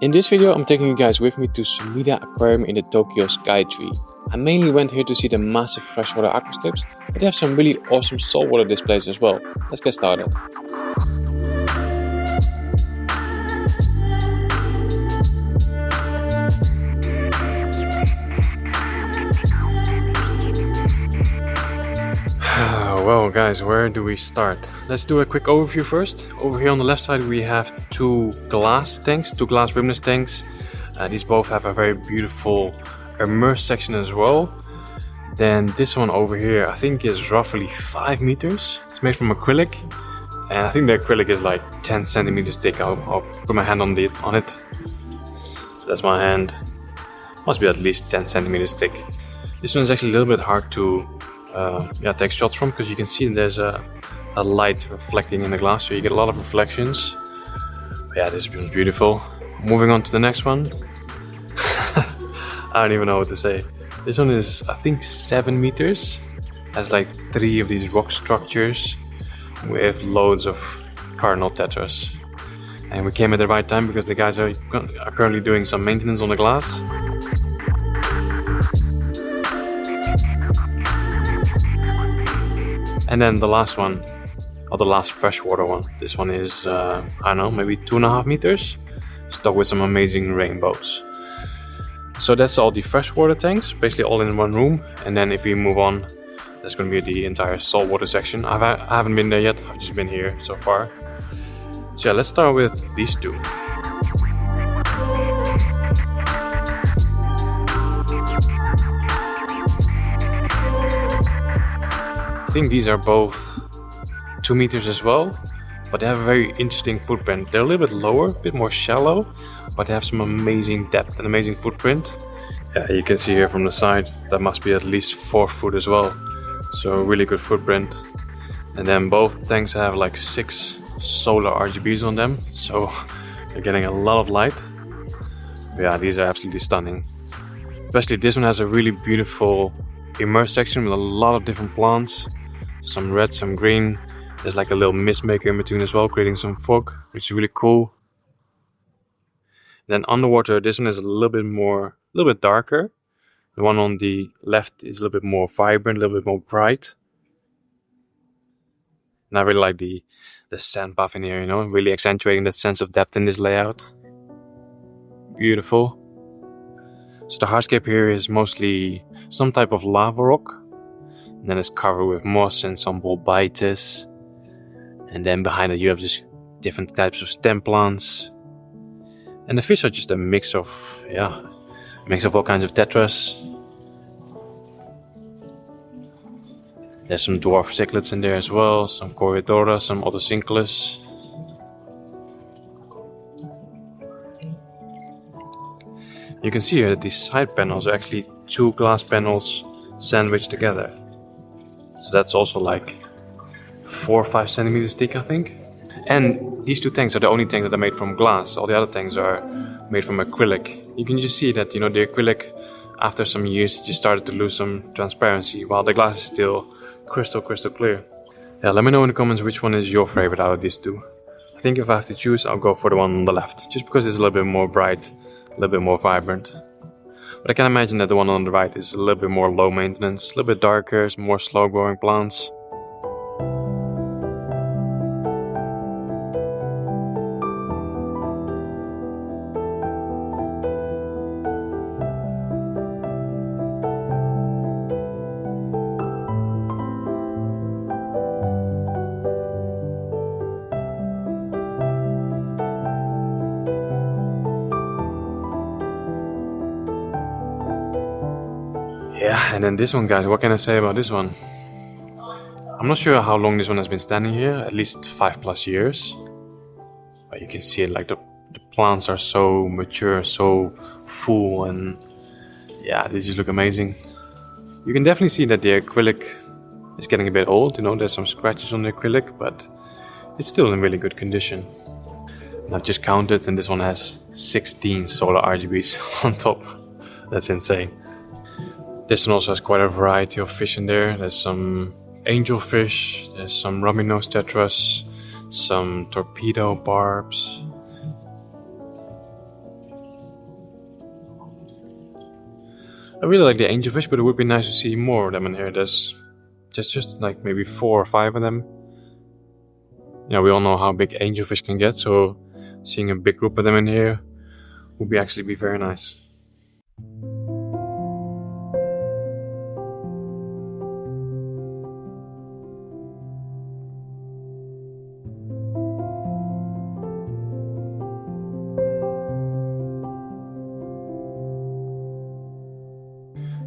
In this video I'm taking you guys with me to Sumida Aquarium in the Tokyo Skytree. I mainly went here to see the massive freshwater aquascapes, but they have some really awesome saltwater displays as well. Let's get started. Well guys, where do we start? Let's do a quick overview first. Over here on the left side we have two glass rimless tanks. These both have a very beautiful immersed section as well. Then this one over here I think is roughly 5 meters. It's made from acrylic, and I think the acrylic is like 10 centimeters thick. I'll put my hand on it. So that's my hand. Must be at least 10 centimeters thick. This one is actually a little bit hard to take shots from, because you can see there's a light reflecting in the glass, so you get a lot of reflections. But yeah, this is beautiful. Moving on to the next one. I don't even know what to say. This one is I think 7 meters. Has like 3 of these rock structures with loads of cardinal tetras. And we came at the right time because the guys are currently doing some maintenance on the glass. And then the last one, or the last freshwater one. This one is, I don't know, maybe 2.5 meters, stocked with some amazing rainbows. So that's all the freshwater tanks, basically all in one room. And then if we move on, that's going to be the entire saltwater section. I haven't been there yet, I've just been here so far. So yeah, let's start with these two. I think these are both 2 meters as well, but they have a very interesting footprint. They're a little bit lower, a bit more shallow, but they have some amazing depth and amazing footprint. Yeah, you can see here from the side, that must be at least 4 foot as well. So really good footprint. And then both tanks have like 6 solar RGBs on them, so you're getting a lot of light. But yeah, these are absolutely stunning. Especially this one has a really beautiful immersed section with a lot of different plants. Some red, some green. There's like a little mist maker in between as well, creating some fog, which is really cool. Then underwater, this one is a little bit darker. The one on the left is a little bit more vibrant, a little bit more bright. And I really like the sand buff in here, you know, really accentuating that sense of depth in this layout. Beautiful. So the hardscape here is mostly some type of lava rock. And then it's covered with moss and some bulbitis. And then behind it you have just different types of stem plants. And the fish are just a mix of all kinds of tetras. There's some dwarf cichlids in there as well, some corridora, some otocinclus. You can see here that these side panels are actually 2 glass panels sandwiched together. So that's also like 4 or 5 centimeters thick, I think. And these 2 tanks are the only tanks that are made from glass. All the other tanks are made from acrylic. You can just see that, you know, the acrylic, after some years, it just started to lose some transparency, while the glass is still crystal clear. Yeah, let me know in the comments which one is your favorite out of these 2. I think if I have to choose, I'll go for the one on the left, just because it's a little bit more bright, a little bit more vibrant. But I can imagine that the one on the right is a little bit more low maintenance, a little bit darker, more slow growing plants. Yeah, and then this one, guys, what can I say about this one? I'm not sure how long this one has been standing here, at least 5+ years. But you can see it, like the plants are so mature, so full, and yeah, they just look amazing. You can definitely see that the acrylic is getting a bit old, you know, there's some scratches on the acrylic, but it's still in really good condition. And I've just counted, and this one has 16 solar RGBs on top. That's insane. This one also has quite a variety of fish in there. There's some angelfish, there's some rummy nose tetras, some torpedo barbs. I really like the angelfish, but it would be nice to see more of them in here. There's just like maybe 4 or 5 of them. Yeah, we all know how big angelfish can get, so seeing a big group of them in here would actually be very nice.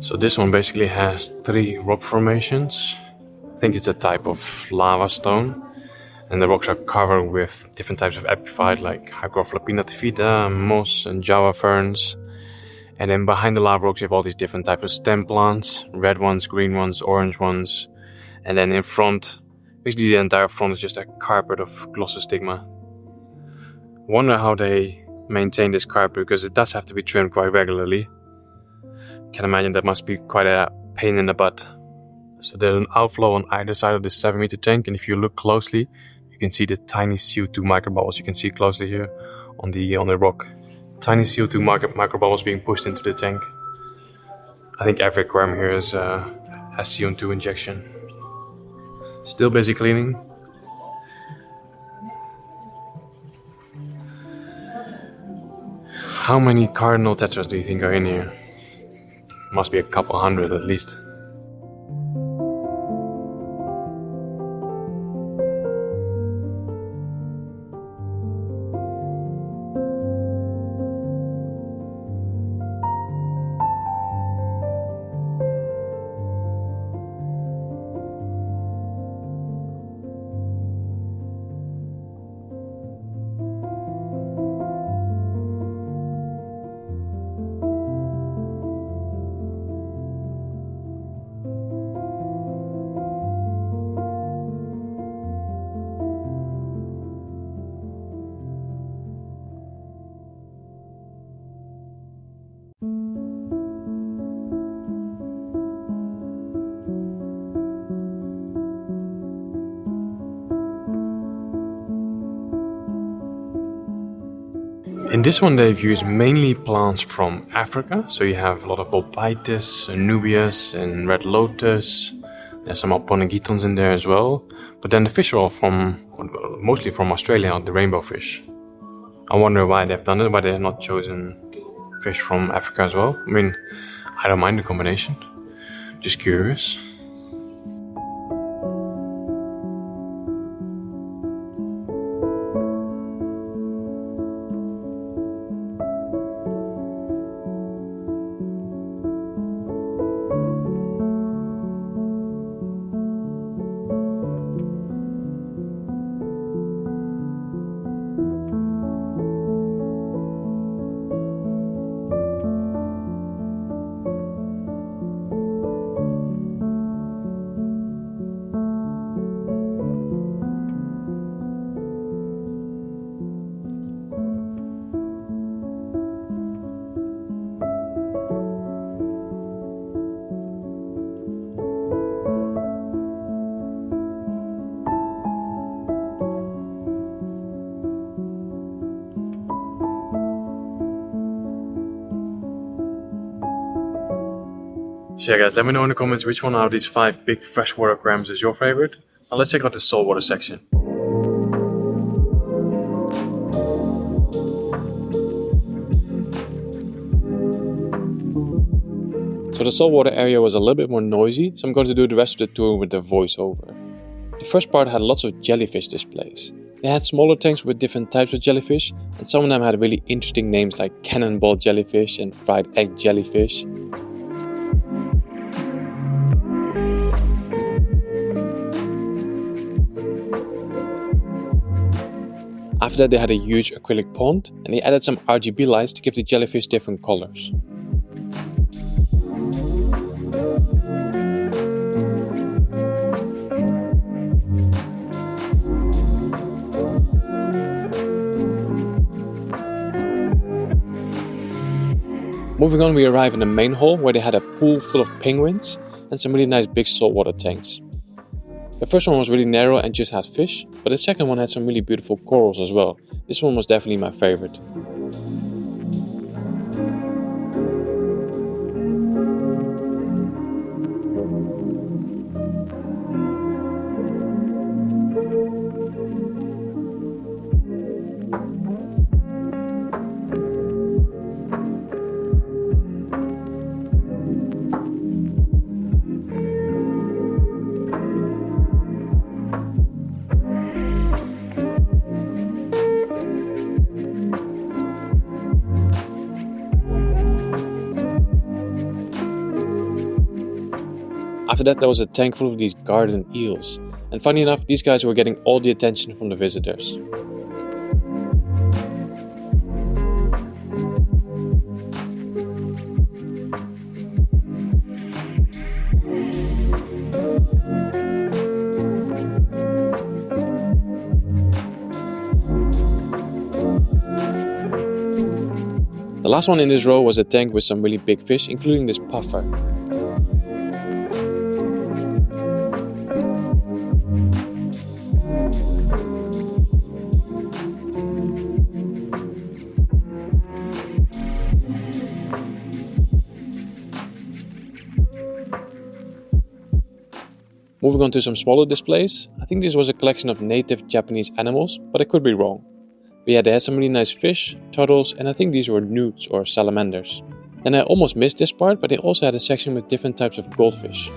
So this one basically has 3 rock formations. I think it's a type of lava stone. And the rocks are covered with different types of epiphyte like Hygrophilopina tivita, moss and Java ferns. And then behind the lava rocks you have all these different types of stem plants. Red ones, green ones, orange ones. And then in front, basically the entire front is just a carpet of glossostigma. Wonder how they maintain this carpet, because it does have to be trimmed quite regularly. Can imagine that must be quite a pain in the butt. So there's an outflow on either side of this 7-meter tank, and if you look closely, you can see the tiny CO2 microbubbles. You can see closely here on the rock. Tiny CO2 microbubbles being pushed into the tank. I think every aquarium here has CO2 injection. Still busy cleaning. How many cardinal tetras do you think are in here? Must be a couple hundred at least. In this one they've used mainly plants from Africa, so you have a lot of Bolpitis, Anubias and Red Lotus. There's some Alponegitons in there as well, but then the fish are all mostly from Australia, the rainbow fish. I wonder why they've done it, why they have not chosen fish from Africa as well. I mean, I don't mind the combination, just curious. So yeah guys, let me know in the comments which one out of these 5 big freshwater aquariums is your favorite. Now let's check out the saltwater section. So the saltwater area was a little bit more noisy, so I'm going to do the rest of the tour with the voiceover. The first part had lots of jellyfish displays. They had smaller tanks with different types of jellyfish, and some of them had really interesting names like cannonball jellyfish and fried egg jellyfish. After that they had a huge acrylic pond, and they added some RGB lights to give the jellyfish different colors. Moving on, we arrive in the main hall where they had a pool full of penguins and some really nice big saltwater tanks. The first one was really narrow and just had fish, but the second one had some really beautiful corals as well. This one was definitely my favorite. After that, there was a tank full of these garden eels. And funny enough, these guys were getting all the attention from the visitors. The last one in this row was a tank with some really big fish, including this puffer. Moving on to some smaller displays, I think this was a collection of native Japanese animals, but I could be wrong. But yeah, they had some really nice fish, turtles, and I think these were newts or salamanders. And I almost missed this part, but they also had a section with different types of goldfish.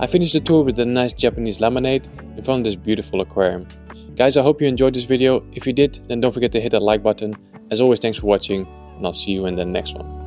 I finished the tour with a nice Japanese lemonade and found this beautiful aquarium. Guys, I hope you enjoyed this video. If you did, then don't forget to hit that like button. As always, thanks for watching, and I'll see you in the next one.